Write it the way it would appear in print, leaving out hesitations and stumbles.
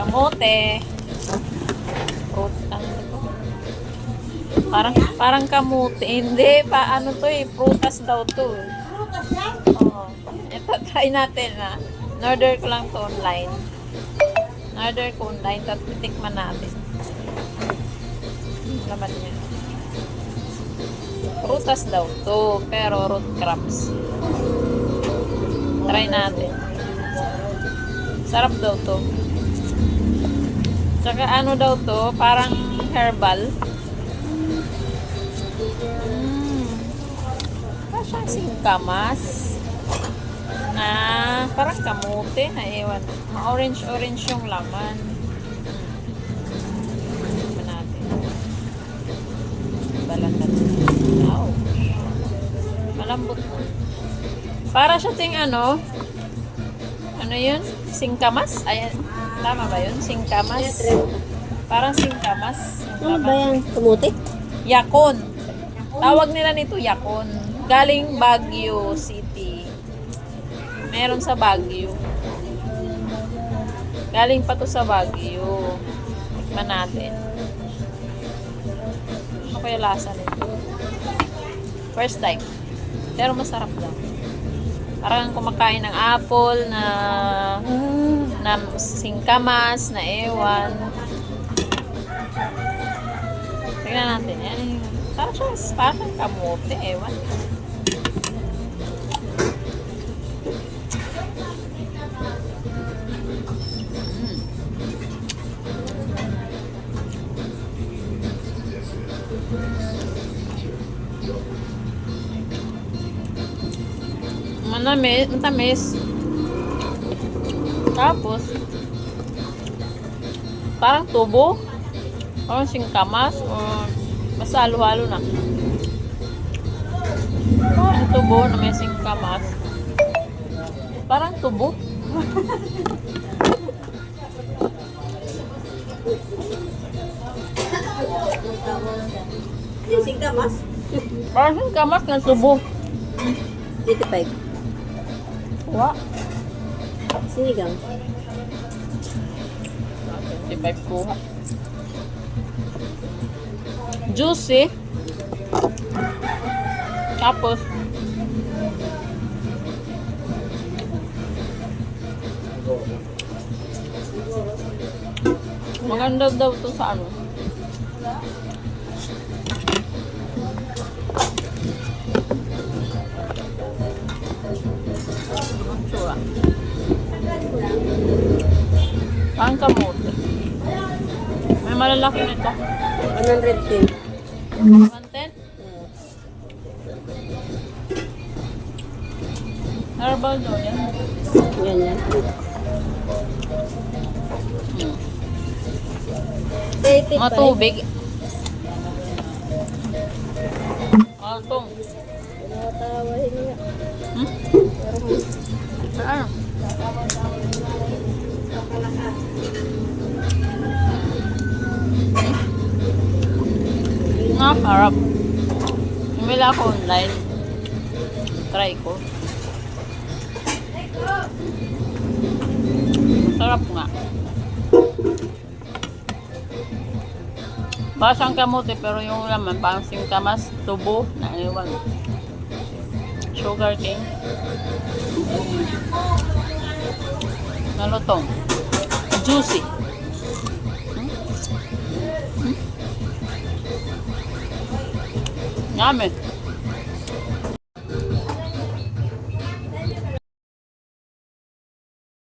Kamote. Fruit, ano to? Parang kamote. Hindi, ano to eh. Prutas daw to eh. Oo. Ito, try natin na. In-order ko lang to online. In-order ko online. Tapos titikman natin. Laman niya. Prutas daw to. Pero root crops. Try natin. Sarap daw to. Tsaka ano daw to, parang herbal. Parang siyang singkamas. Na parang kamote na ewan. Ma-orange-orange yung laman. Tignan natin. Balat natin. Wow. Malambot mo. Para siya ting ano yun? Singkamas? Ayan. Tama ba yun? Singkamas? Parang singkamas. Ano ba yan? Kamote? Yakon. Tawag nila nito yakon. Galing Baguio City. Meron sa Baguio. Galing pa to sa Baguio. Tikman natin. Ano kaya lasa nito? First time. Pero masarap daw. Parang kumakain ng apple na singkamas, na ewan. Tignan natin. Yan. Parang kamote, ewan. Matamis. Tapos, parang tubo. Parang singkamas. Basta halo-halo na. Parang tubo na may singkamas. Parang tubo. Yung singkamas? Parang singkamas na tubo. 85. Wa. Sinigang. 25 kuha. Juicy. Tapos maganda daw to sa ano. Sura. Ang kamote. May malalaki nito. 110. 110? Herbal daw yan. Yan. 85. Matubig. Altong. Tinatawahin niya. Ano? Harap. Bumili ako online. Try ko. Sarap nga. Basang kamote pero yung laman parang singkamas, tubo, na ewan. Sugar cane. Nalutong. Juicy. Yummy.